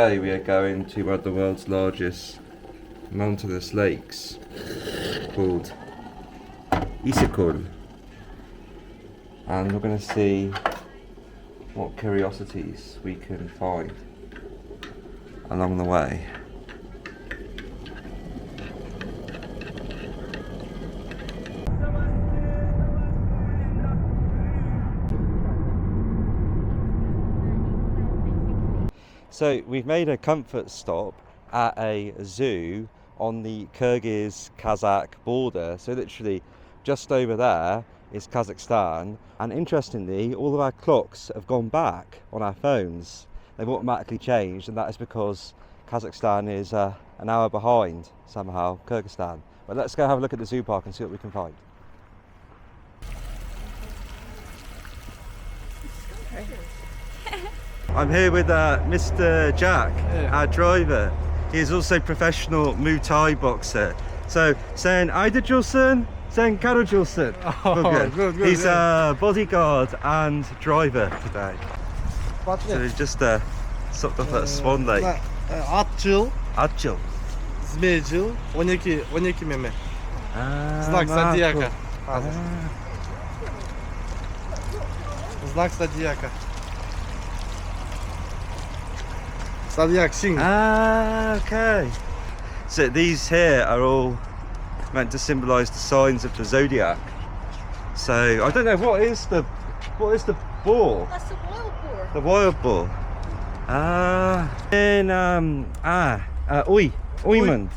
Today we are going to one of the world's largest mountainous lakes called Issy Kul, and we're going to see what curiosities we can find along the way. So we've made a comfort stop at a zoo on the Kyrgyz-Kazakh border. So literally just over there is Kazakhstan. And interestingly, all of our clocks have gone back on our phones. They've automatically changed, and that is because Kazakhstan is an hour behind somehow Kyrgyzstan. But let's go have a look at the zoo park and see what we can find. I'm here with Mr. Jack, our driver. He is also a professional Muay Thai boxer. So, sen Aydacılsın, sen Karacılsın. Good. He's a bodyguard and driver today. So he's just stopped off at Swan Lake. Atçıl, Atçıl. Zmeycil, 12 meme. Знак Marco. зодиака. Знак зодиака. Zodiac Singh. Okay. So these here are all meant to symbolise the signs of the zodiac. So I don't know, what is the boar? That's the wild boar. The wild boar. Uyman.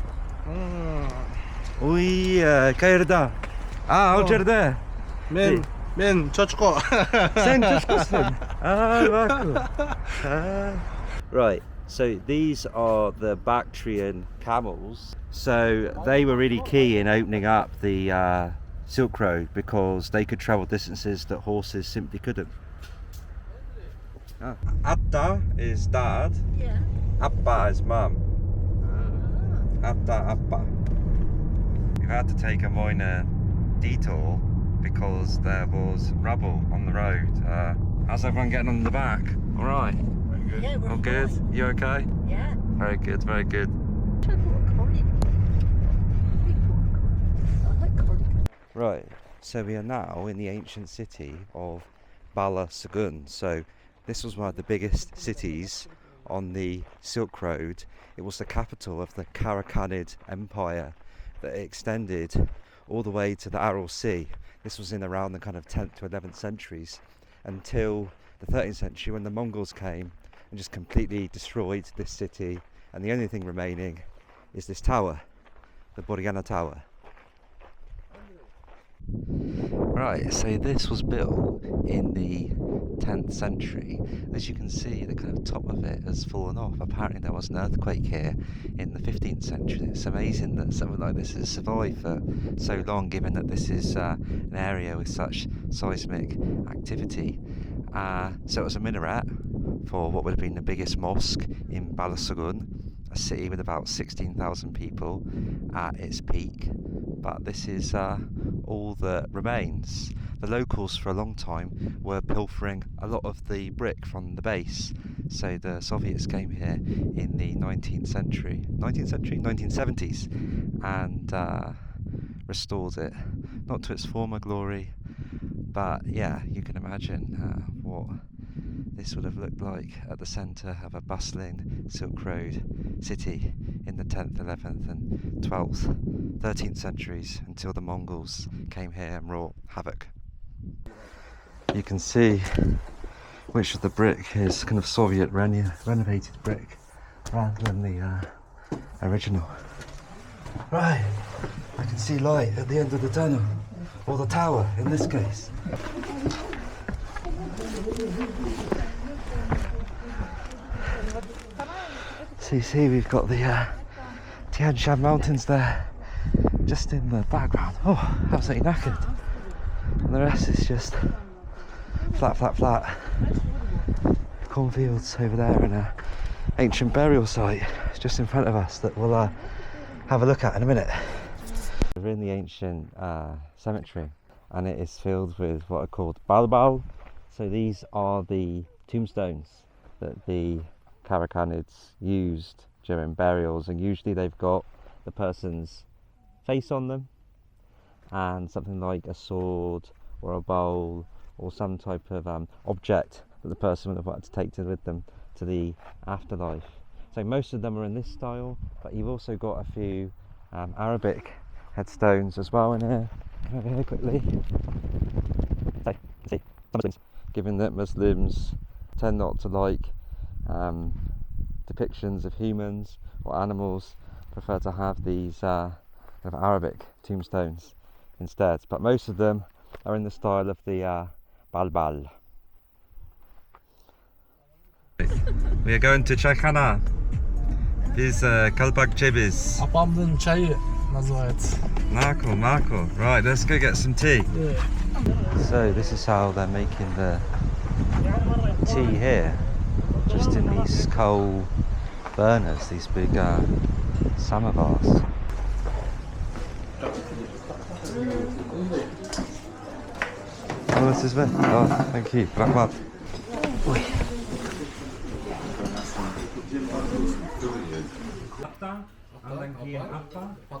Uy, Kayırda. Alcer'de. Men çocuko. Sen çocuksun. Marco. Right. So these are the Bactrian camels. So they were really key in opening up the Silk Road because they could travel distances that horses simply couldn't. Atta is dad. Yeah. Appa is mum. Atta, Appa. We've had to take a minor detour because there was rubble on the road. How's everyone getting on the back? All right. Yeah, we're All good? fine. You okay? Yeah. Very good, very good. Right, so we are now in the ancient city of Balasagun. So this was one of the biggest cities on the Silk Road. It was the capital of the Karakhanid Empire that extended all the way to the Aral Sea. This was in around the kind of 10th to 11th centuries until the 13th century when the Mongols came and just completely destroyed this city, and the only thing remaining is this tower, the Boriana Tower. Right, so this was built in the 10th century. As you can see, the kind of top of it has fallen off. Apparently there was an earthquake here in the 15th century. It's amazing that something like this has survived for so long, given that this is an area with such seismic activity. So it was a minaret for what would have been the biggest mosque in Balasagun, a city with about 16,000 people at its peak. But this is all that remains. The locals for a long time were pilfering a lot of the brick from the base. So the Soviets came here in the 1970s, and restored it, not to its former glory, but yeah, you can imagine what this would have looked like at the centre of a bustling Silk Road city in the 10th, 11th and 12th, 13th centuries, until the Mongols came here and wrought havoc. You can see which of the brick is kind of Soviet renovated brick rather than the original. Right, I can see light at the end of the tunnel, or the tower in this case. So you see we've got the Tian Shan Mountains there, just in the background. Oh, absolutely knackered. And the rest is just flat. Cornfields over there and an ancient burial site just in front of us that we'll have a look at in a minute. We're in the ancient cemetery, and it is filled with what are called balbal. So these are the tombstones that the Karakhanids used during burials, and usually they've got the person's face on them and something like a sword or a bowl or some type of object that the person would have wanted to take with them to the afterlife. So most of them are in this style, but you've also got a few Arabic headstones as well in here. Come over here quickly. So, see, some Muslims, given that Muslims tend not to like depictions of humans or animals, prefer to have these kind of Arabic tombstones instead. But most of them are in the style of the balbal. We are going to Çaykhana. Biz Kalpak Ceviz. Apamdın çayı называется. Marco. Right, let's go get some tea. Yeah. So this is how they're making the tea here, just in these coal burners, these big samovars. Oh, this is it. Oh, thank you. Rahmat.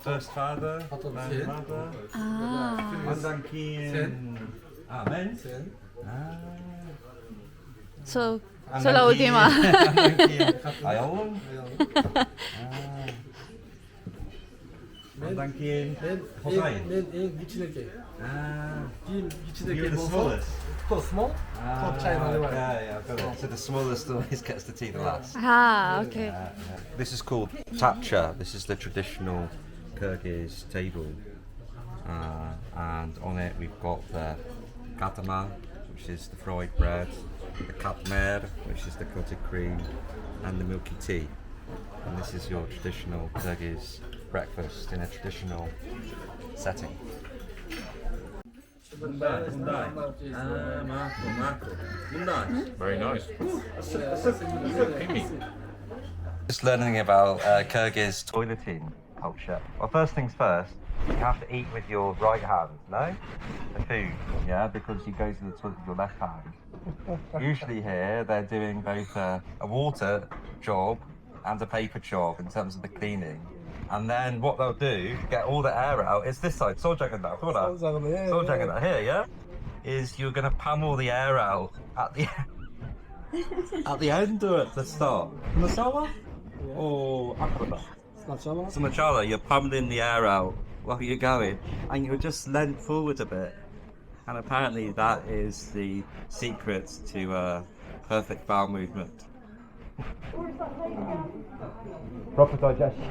First father, then mother, and then Amen. So la última. Ayolun. And then Hossein. En içindeki. Kim içindeki You're the smallest. Small. Top çayları var. Yeah, I've got it. So the smallest always gets the tea the last. Okay. This is called tapcha. This is the traditional Kyrgyz table, and on it we've got the katama, which is the fried bread, the katmer, which is the clotted cream, and the milky tea. And this is your traditional Kyrgyz breakfast in a traditional setting. Very nice. Just learning about Kyrgyz toileting culture. Well, first things first, you have to eat with your right hand, no? The food, yeah, because you go to the toilet with your left hand. Usually here, they're doing both a water job and a paper job in terms of the cleaning. And then what they'll do, get all the air out, it's this side, here, yeah? Is you're going to pump all the air out at the at the end or at the start? Masala? Or akraba? So Machala, you're pummeling the air out while you're going, and you're just leant forward a bit. And apparently that is the secret to perfect bowel movement. Proper digestion.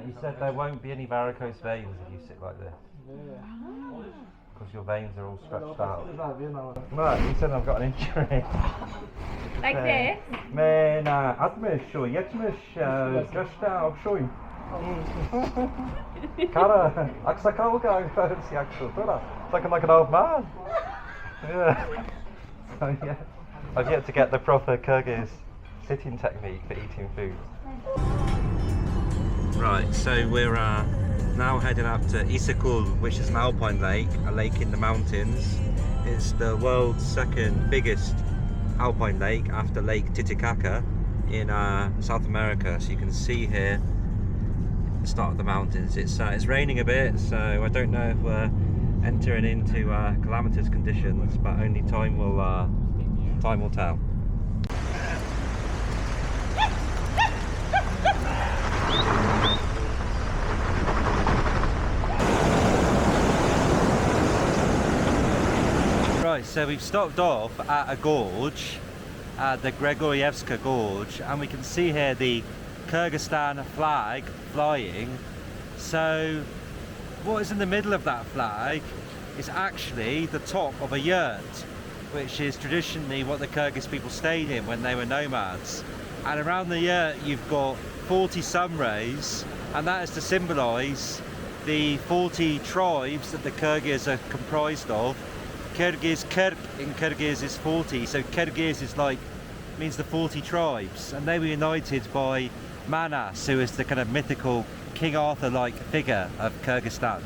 You said there won't be any varicose veins if you sit like this. Because your veins are all stretched out. Right, you said I've got an injury. Like this? Man, atmış şu, yetmiş, göçte okşuyum. Kara, aksakal si akşu, looking like an old man. Yeah. So yeah, I've yet to get the proper Kyrgyz sitting technique for eating food. Right, so we're now heading up to Issy Kul, which is an alpine lake, a lake in the mountains. It's the world's second biggest alpine lake after Lake Titicaca in South America. So you can see here the start of the mountains. It's raining a bit, so I don't know if we're entering into calamitous conditions, but only time will tell. Right, so we've stopped off at a gorge, the Grigorievska Gorge, and we can see here the Kyrgyzstan flag flying. So what is in the middle of that flag is actually the top of a yurt, which is traditionally what the Kyrgyz people stayed in when they were nomads. And around the yurt you've got 40 sun rays, and that is to symbolise the 40 tribes that the Kyrgyz are comprised of. Kyrgyz, Kyrg in Kyrgyz is 40, so Kyrgyz is means the 40 tribes, and they were united by Manas, who is the kind of mythical King Arthur-like figure of Kyrgyzstan.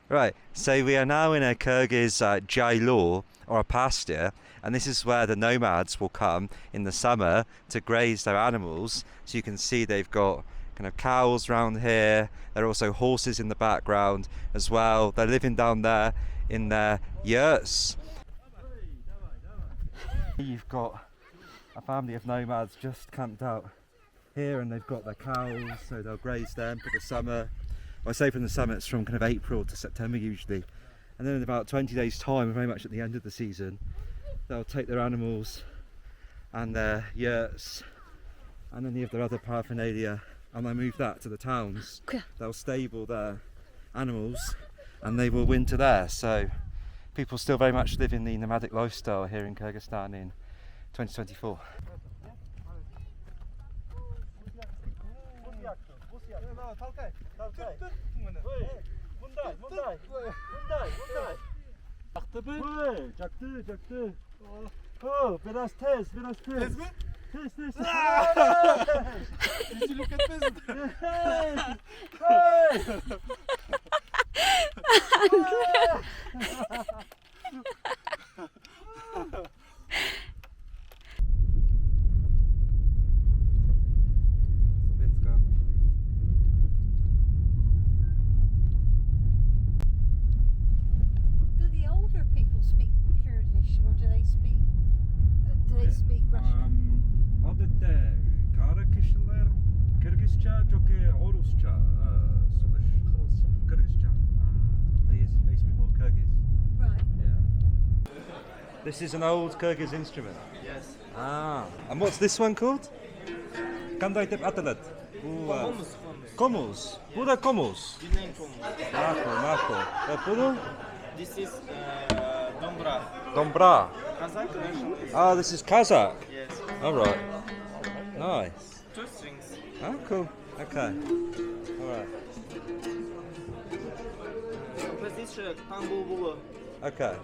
Right, so we are now in a Kyrgyz jailo, or a pasture, and this is where the nomads will come in the summer to graze their animals. So you can see they've got kind of cows around here. There are also horses in the background as well. They're living down there in their yurts. You've got a family of nomads just camped out here, and they've got their cows, so they'll graze them for the summer. Well, I say from the summer, it's from kind of April to September usually. And then in about 20 days time, very much at the end of the season, they'll take their animals and their yurts and any of their other paraphernalia, and they move that to the towns. They'll stable their animals and they will winter there. So people still very much live in the nomadic lifestyle here in Kyrgyzstan in 2024. Biraz tez mi? Tez. Üzülük etmez mi? Do the older people speak Kurdish, or do they speak Russian? Adette kara kişiler Kırgızca çok iyi Rusça sonuç. Kırgızca. They speak more Kyrgyz. Right. Yeah. This is an old Kyrgyz instrument. Yes. Ah, and what's this one called? Kanday tep atalat. Komuz. Bu da komuz. Marco. Bunu? This is Dombra. Dombra. Kazakh Russian. Ah, this is Kazakh. Yes. All right. Nice. 2 strings. Oh, cool. Okay. All right. Composition Tango Bulu. Okay.